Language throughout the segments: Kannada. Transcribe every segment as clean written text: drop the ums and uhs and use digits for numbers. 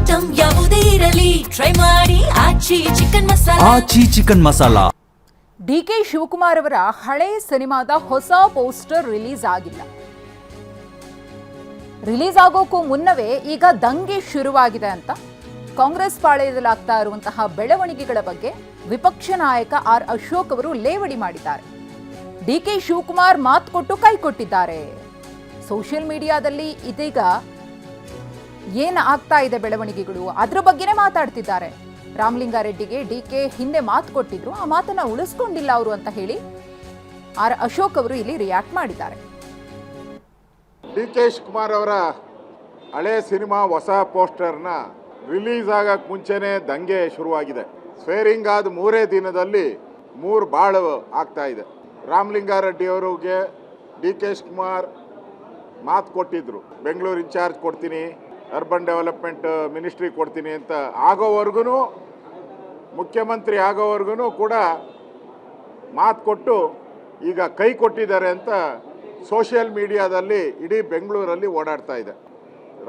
ಐಟಂ ಯಾವುದೇ ಇರಲಿ ಟ್ರೈ ಮಾಡಿ ಆಚಿ ಚಿಕನ್ ಮಸಾಲಾ. ಡಿಕೆ ಶಿವಕುಮಾರ್ ಅವರ ಹಳೆ ಸಿನಿಮಾದ ಹೊಸ ಪೋಸ್ಟರ್ ರಿಲೀಸ್ ಆಗಿಲ್ಲ. ರಿಲೀಸ್ ಆಗೋಕ್ಕೂ ಮುನ್ನವೇ ಈಗ ದಂಗೆ ಶುರುವಾಗಿದೆ ಅಂತ ಕಾಂಗ್ರೆಸ್ ಪಾಳೆಯದಲ್ಲಿ ಆಗ್ತಾ ಇರುವಂತಹ ಬೆಳವಣಿಗೆಗಳ ಬಗ್ಗೆ ವಿಪಕ್ಷ ನಾಯಕ ಆರ್ ಅಶೋಕ್ ಅವರು ಲೇವಡಿ ಮಾಡಿದ್ದಾರೆ. ಡಿಕೆ ಶಿವಕುಮಾರ್ ಮಾತು ಕೊಟ್ಟು ಕೈ ಕೊಟ್ಟಿದ್ದಾರೆ. ಸೋಷಿಯಲ್ ಮೀಡಿಯಾದಲ್ಲಿ ಇದೀಗ ಏನು ಆಗ್ತಾ ಇದೆ ಬೆಳವಣಿಗೆಗಳು ಅದರ ಬಗ್ಗೆನೇ ಮಾತಾಡ್ತಿದ್ದಾರೆ. ರಾಮಲಿಂಗಾರೆಡ್ಡಿಗೆ ಡಿಕೆ ಹಿಂದೆ ಮಾತು ಕೊಟ್ಟಿದ್ರು, ಆ ಮಾತನ್ನ ಉಳಿಸ್ಕೊಂಡಿಲ್ಲ ಅವರು ಅಂತ ಹೇಳಿ ಆರ್ ಅಶೋಕ್ ಅವರು ಇಲ್ಲಿ ರಿಯಾಕ್ಟ್ ಮಾಡಿದ್ದಾರೆ. ಡಿಕೆ ಶಿವಕುಮಾರ್ ಅವರ ಹಳೆ ಸಿನಿಮಾ ಹೊಸ ಪೋಸ್ಟರ್ನ ರಿಲೀಸ್ ಆಗಕ್ಕೆ ಮುಂಚೆನೇ ದಂಗೆ ಶುರುವಾಗಿದೆ. ಸ್ವೇರಿಂಗ್ ಆದ 3 ದಿನದಲ್ಲಿ 3 ಬಾಳು ಆಗ್ತಾ ಇದೆ. ರಾಮಲಿಂಗಾರೆಡ್ಡಿ ಅವರಿಗೆ ಡಿ ಕೆ ಶಿವಕುಮಾರ್ ಮಾತು ಕೊಟ್ಟಿದ್ರು, ಬೆಂಗಳೂರು ಇನ್ಚಾರ್ಜ್ ಕೊಡ್ತೀನಿ, ಅರ್ಬನ್ ಡೆವಲಪ್ಮೆಂಟ್ ಮಿನಿಸ್ಟ್ರಿ ಕೊಡ್ತೀನಿ ಅಂತ. ಆಗೋವರೆಗೂ ಮುಖ್ಯಮಂತ್ರಿ ಆಗೋವರೆಗೂ ಕೂಡ ಮಾತು ಕೊಟ್ಟು ಈಗ ಕೈ ಕೊಟ್ಟಿದ್ದಾರೆ ಅಂತ ಸೋಷಿಯಲ್ ಮೀಡಿಯಾದಲ್ಲಿ ಇಡೀ ಬೆಂಗಳೂರಲ್ಲಿ ಓಡಾಡ್ತಾ ಇದೆ.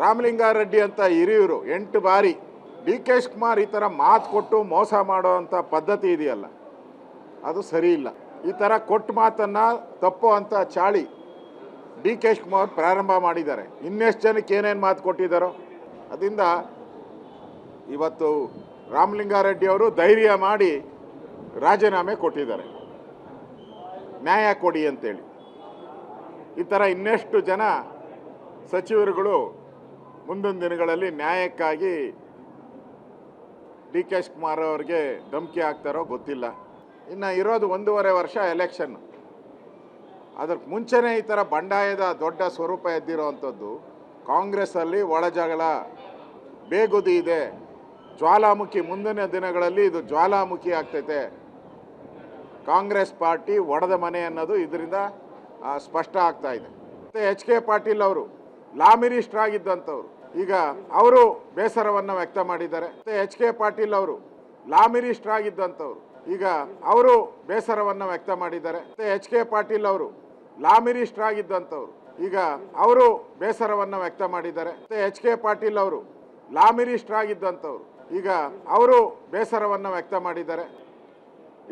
ರಾಮಲಿಂಗಾರೆಡ್ಡಿ ಅಂತ ಹಿರಿಯರು 8 ಬಾರಿ ಡಿ ಕೆ ಶಿವಕುಮಾರ್ ಈ ಥರ ಮಾತು ಕೊಟ್ಟು ಮೋಸ ಮಾಡೋ ಅಂಥ ಪದ್ಧತಿ ಇದೆಯಲ್ಲ, ಅದು ಸರಿ ಇಲ್ಲ. ಈ ಥರ ಕೊಟ್ಟ ಮಾತನ್ನು ತಪ್ಪೋ ಅಂಥ ಚಾಳಿ ಡಿ ಕೆ ಶಿವಕುಮಾರ್ ಪ್ರಾರಂಭ ಮಾಡಿದ್ದಾರೆ. ಇನ್ನೆಷ್ಟು ಜನಕ್ಕೆ ಏನೇನು ಮಾತು ಕೊಟ್ಟಿದ್ದಾರೋ ಅದರಿಂದ ಇವತ್ತು ರಾಮಲಿಂಗಾರೆಡ್ಡಿ ಅವರು ಧೈರ್ಯ ಮಾಡಿ ರಾಜೀನಾಮೆ ಕೊಟ್ಟಿದ್ದಾರೆ, ನ್ಯಾಯ ಕೊಡಿ ಅಂತೇಳಿ. ಈ ಥರ ಇನ್ನೆಷ್ಟು ಜನ ಸಚಿವರುಗಳು ಮುಂದಿನ ದಿನಗಳಲ್ಲಿ ನ್ಯಾಯಕ್ಕಾಗಿ ಡಿ ಕೆ ಶಿವಕುಮಾರ್ ಅವ್ರಿಗೆ ಧಮಕಿ ಹಾಕ್ತಾರೋ ಗೊತ್ತಿಲ್ಲ. ಇನ್ನು ಇರೋದು 1.5 ವರ್ಷ ಎಲೆಕ್ಷನ್. ಅದಕ್ಕೆ ಮುಂಚೆನೇ ಈ ಥರ ಬಂಡಾಯದ ದೊಡ್ಡ ಸ್ವರೂಪ ಎದ್ದಿರೋವಂಥದ್ದು. ಕಾಂಗ್ರೆಸ್ಸಲ್ಲಿ ಒಳಜಗಳ ಬೇಗುದಿ ಇದೆ, ಜ್ವಾಲಾಮುಖಿ. ಮುಂದಿನ ದಿನಗಳಲ್ಲಿ ಇದು ಜ್ವಾಲಾಮುಖಿ ಆಗ್ತೈತೆ. ಕಾಂಗ್ರೆಸ್ ಪಾರ್ಟಿ ಒಡೆದ ಮನೆ ಅನ್ನೋದು ಇದರಿಂದ ಸ್ಪಷ್ಟ ಆಗ್ತಾ ಇದೆ. ಮತ್ತು ಎಚ್ ಕೆ ಪಾಟೀಲ್ ಅವರು ಲಾ ಮಿನಿಸ್ಟರ್ ಆಗಿದ್ದಂಥವ್ರು, ಈಗ ಅವರು ಬೇಸರವನ್ನು ವ್ಯಕ್ತ ಮಾಡಿದ್ದಾರೆ. ಮತ್ತು ಎಚ್ ಕೆ ಪಾಟೀಲ್ ಅವರು ಲಾ ಮಿನಿಸ್ಟರ್ ಆಗಿದ್ದಂಥವ್ರು, ಈಗ ಅವರು ಬೇಸರವನ್ನು ವ್ಯಕ್ತ ಮಾಡಿದ್ದಾರೆ. ಮತ್ತು ಎಚ್ ಕೆ ಪಾಟೀಲ್ ಅವರು ಲಾ ಮಿನಿಸ್ಟರ್ ಆಗಿದ್ದಂಥವ್ರು, ಈಗ ಅವರು ಬೇಸರವನ್ನು ವ್ಯಕ್ತ ಮಾಡಿದ್ದಾರೆ. ಮತ್ತು ಎಚ್ ಕೆ ಪಾಟೀಲ್ ಅವರು ಲಾ ಮಿನಿಸ್ಟರ್ ಆಗಿದ್ದಂಥವ್ರು, ಈಗ ಅವರು ಬೇಸರವನ್ನು ವ್ಯಕ್ತ ಮಾಡಿದ್ದಾರೆ.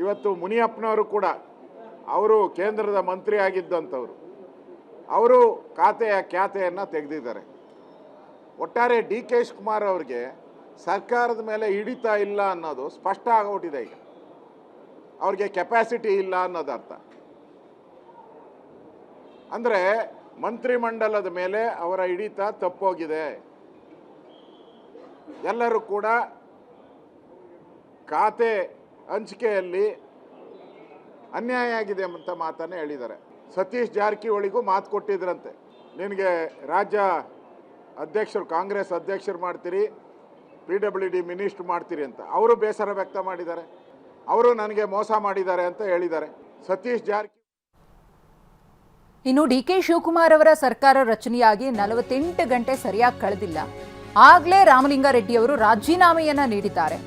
ಇವತ್ತು ಮುನಿಯಪ್ಪನವರು ಕೂಡ ಅವರು ಕೇಂದ್ರದ ಮಂತ್ರಿ ಆಗಿದ್ದಂಥವ್ರು, ಅವರು ಖ್ಯಾತೆಯನ್ನು ತೆಗೆದಿದ್ದಾರೆ. ಒಟ್ಟಾರೆ ಡಿ ಕೆ ಶಿವಕುಮಾರ್ ಅವ್ರಿಗೆ ಸರ್ಕಾರದ ಮೇಲೆ ಹಿಡಿತ ಇಲ್ಲ ಅನ್ನೋದು ಸ್ಪಷ್ಟ ಆಗೋಗ್ಬಿಟ್ಟಿದೆ. ಈಗ ಅವ್ರಿಗೆ ಕೆಪಾಸಿಟಿ ಇಲ್ಲ ಅನ್ನೋದು ಅರ್ಥ. ಅಂದರೆ ಮಂತ್ರಿಮಂಡಲದ ಮೇಲೆ ಅವರ ಹಿಡಿತ ತಪ್ಪೋಗಿದೆ. ಎಲ್ಲರೂ ಕೂಡ ಖಾತೆ ಹಂಚಿಕೆಯಲ್ಲಿ ಅನ್ಯಾಯ ಆಗಿದೆ ಅಂತ ಮಾತನ್ನು ಹೇಳಿದ್ದಾರೆ. ಸತೀಶ್ ಜಾರಕಿಹೊಳಿಗೂ ಮಾತು ಕೊಟ್ಟಿದ್ರಂತೆ, ನಿನಗೆ ರಾಜ್ಯ ಅಧ್ಯಕ್ಷರು, ಕಾಂಗ್ರೆಸ್ ಅಧ್ಯಕ್ಷರು ಮಾಡ್ತೀರಿ, PWD ಮಿನಿಸ್ಟರ್ ಮಾಡ್ತೀರಿ ಅಂತ. ಅವರು ಬೇಸರ ವ್ಯಕ್ತ ಮಾಡಿದ್ದಾರೆ, ಅವರು ನನಗೆ ಮೋಸ ಮಾಡಿದ್ದಾರೆ ಅಂತ ಹೇಳಿದ್ದಾರೆ ಸತೀಶ್ ಜಾರಕಿಹೊಳಿ. ಇನ್ನು ಡಿ ಕೆ ಶಿವಕುಮಾರ್ ಅವರ ಸರ್ಕಾರ ರಚನೆಯಾಗಿ 48 ಗಂಟೆ ಸರಿಯಾಗಿ ಕಳೆದಿಲ್ಲ, ಆಗ್ಲೇ ರಾಮಲಿಂಗಾರೆಡ್ಡಿ ಅವರು ರಾಜೀನಾಮೆಯನ್ನ ನೀಡಿದ್ದಾರೆ.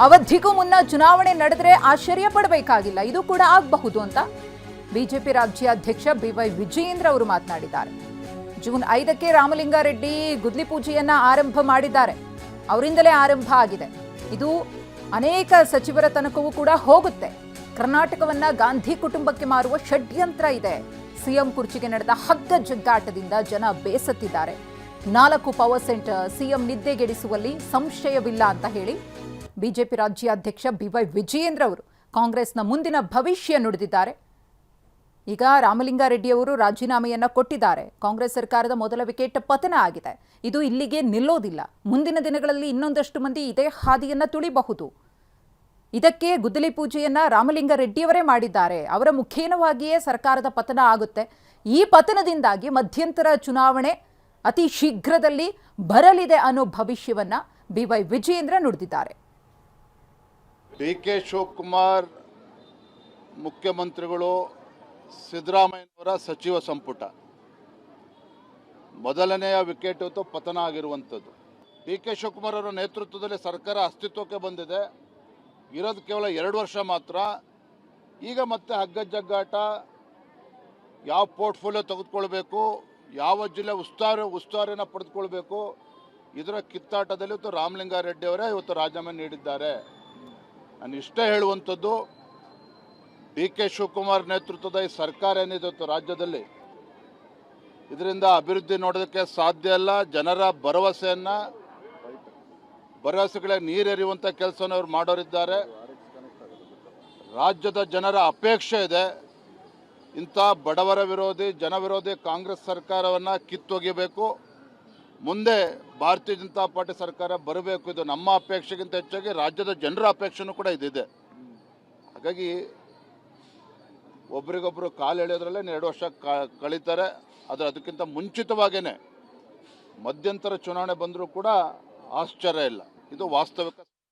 ಅವಧಿಗೂ ಮುನ್ನ ಚುನಾವಣೆ ನಡೆದರೆ ಆಶ್ಚರ್ಯ ಪಡಬೇಕಾಗಿಲ್ಲ, ಇದು ಕೂಡ ಆಗಬಹುದು ಅಂತ ಬಿಜೆಪಿ ರಾಜ್ಯಾಧ್ಯಕ್ಷ BY ವಿಜಯೇಂದ್ರ ಅವರು ಮಾತನಾಡಿದ್ದಾರೆ. ಜೂನ್ 5ಕ್ಕೆ ರಾಮಲಿಂಗಾರೆಡ್ಡಿ ಗುದ್ಲಿ ಪೂಜೆಯನ್ನ ಆರಂಭ ಮಾಡಿದ್ದಾರೆ, ಅವರಿಂದಲೇ ಆರಂಭ ಆಗಿದೆ. ಇದು ಅನೇಕ ಸಚಿವರ ತನಕವೂ ಕೂಡ ಹೋಗುತ್ತೆ. ಕರ್ನಾಟಕವನ್ನ ಗಾಂಧಿ ಕುಟುಂಬಕ್ಕೆ ಮಾರುವ ಷಡ್ಯಂತ್ರ ಇದೆ. ಸಿಎಂ ಕುರ್ಚಿಗೆ ನಡೆದ ಹಗ್ಗ ಜಗ್ಗಾಟದಿಂದ ಜನ ಬೇಸತ್ತಿದ್ದಾರೆ. 4 ಪವರ್ ಸೆಂಟರ್ ಸಿಎಂ ನಿದ್ದೆಗೆಡಿಸುವಲ್ಲಿ ಸಂಶಯವಿಲ್ಲ ಅಂತ ಹೇಳಿ ಬಿಜೆಪಿ ರಾಜ್ಯಾಧ್ಯಕ್ಷ BY ವಿಜಯೇಂದ್ರ ಅವರು ಕಾಂಗ್ರೆಸ್ನ ಮುಂದಿನ ಭವಿಷ್ಯ ನುಡಿದಿದ್ದಾರೆ. ಈಗ ರಾಮಲಿಂಗಾರೆಡ್ಡಿ ಅವರು ರಾಜೀನಾಮೆಯನ್ನ ಕೊಟ್ಟಿದ್ದಾರೆ. ಕಾಂಗ್ರೆಸ್ ಸರ್ಕಾರದ ಮೊದಲ ವಿಕೆಟ್ ಪತನ ಆಗಿದೆ. ಇದು ಇಲ್ಲಿಗೆ ನಿಲ್ಲೋದಿಲ್ಲ. ಮುಂದಿನ ದಿನಗಳಲ್ಲಿ ಇನ್ನೊಂದಷ್ಟು ಮಂದಿ ಇದೇ ಹಾದಿಯನ್ನ ತುಳಿಬಹುದು. ಇದಕ್ಕೆ ಗುದ್ದಲಿ ಪೂಜೆಯನ್ನ ರಾಮಲಿಂಗಾರೆಡ್ಡಿಯವರೇ ಮಾಡಿದ್ದಾರೆ. ಅವರ ಮುಖೇನವಾಗಿಯೇ ಸರ್ಕಾರದ ಪತನ ಆಗುತ್ತೆ. ಈ ಪತನದಿಂದಾಗಿ ಮಧ್ಯಂತರ ಚುನಾವಣೆ ಅತಿ ಶೀಘ್ರದಲ್ಲಿ ಬರಲಿದೆ ಅನ್ನೋ ಭವಿಷ್ಯವನ್ನ BY ವಿಜಯೇಂದ್ರ ನುಡಿದಿದ್ದಾರೆ. ಡಿ ಕೆ ಶಿವಕುಮಾರ್ ಮುಖ್ಯಮಂತ್ರಿಗಳು, ಸಿದ್ದರಾಮಯ್ಯನವರ ಸಚಿವ ಸಂಪುಟ ಮೊದಲನೆಯ ವಿಕೆಟ್ ಹೊತ್ತು ಪತನ ಆಗಿರುವಂಥದ್ದು. ಡಿ ಕೆ ಶಿವಕುಮಾರ್ ಅವರ ನೇತೃತ್ವದಲ್ಲಿ ಸರ್ಕಾರ ಅಸ್ತಿತ್ವಕ್ಕೆ ಬಂದಿದೆ. ಇರೋದು ಕೇವಲ 2 ವರ್ಷ ಮಾತ್ರ. ಈಗ ಮತ್ತೆ ಹಗ್ಗಜಗ್ಗಾಟ, ಯಾವ ಪೋರ್ಟ್ಫೋಲಿಯೋ ತೆಗೆದುಕೊಳ್ಬೇಕು, ಯಾವ ಜಿಲ್ಲೆ ಉಸ್ತುವಾರಿಯನ್ನು ಪಡೆದುಕೊಳ್ಬೇಕು, ಇದರ ಕಿತ್ತಾಟದಲ್ಲಿ ಇವತ್ತು ರಾಮಲಿಂಗಾರೆಡ್ಡಿ ಅವರೇ ಇವತ್ತು ರಾಜೀನಾಮೆ ನೀಡಿದ್ದಾರೆ. ನಾನು ಇಷ್ಟೇ ಹೇಳುವಂಥದ್ದು, ಡಿ ಕೆ ಶಿವಕುಮಾರ್ ನೇತೃತ್ವದ ಈ ಸರ್ಕಾರ ಏನಿದೆ ಇವತ್ತು ರಾಜ್ಯದಲ್ಲಿ, ಇದರಿಂದ ಅಭಿವೃದ್ಧಿ ನೋಡೋದಕ್ಕೆ ಸಾಧ್ಯ ಇಲ್ಲ. ಜನರ ಭರವಸೆಗಳಿಗೆ ನೀರೆರಿಯುವಂಥ ಕೆಲಸವನ್ನು ಅವರು ಮಾಡೋರಿದ್ದಾರೆ. ರಾಜ್ಯದ ಜನರ ಅಪೇಕ್ಷೆ ಇದೆ, ಇಂಥ ಬಡವರ ವಿರೋಧಿ ಜನ ವಿರೋಧಿ ಕಾಂಗ್ರೆಸ್ ಸರ್ಕಾರವನ್ನು ಕಿತ್ತೊಗಿಬೇಕು, ಮುಂದೆ ಭಾರತೀಯ ಜನತಾ ಪಾರ್ಟಿ ಸರ್ಕಾರ ಬರಬೇಕು. ಇದು ನಮ್ಮ ಅಪೇಕ್ಷೆಗಿಂತ ಹೆಚ್ಚಾಗಿ ರಾಜ್ಯದ ಜನರ ಅಪೇಕ್ಷೆನೂ ಕೂಡ ಇದಿದೆ. ಹಾಗಾಗಿ ಒಬ್ರಿಗೊಬ್ರು ಕಾಲು ಎಳೆಯೋದ್ರಲ್ಲೇ 2 ವರ್ಷ ಕಳೀತಾರೆ. ಆದರೆ ಅದಕ್ಕಿಂತ ಮುಂಚಿತವಾಗೇ ಮಧ್ಯಂತರ ಚುನಾವಣೆ ಬಂದರೂ ಕೂಡ ಆಶ್ಚರ್ಯ ಇಲ್ಲ. ಇದು ವಾಸ್ತವಿಕ.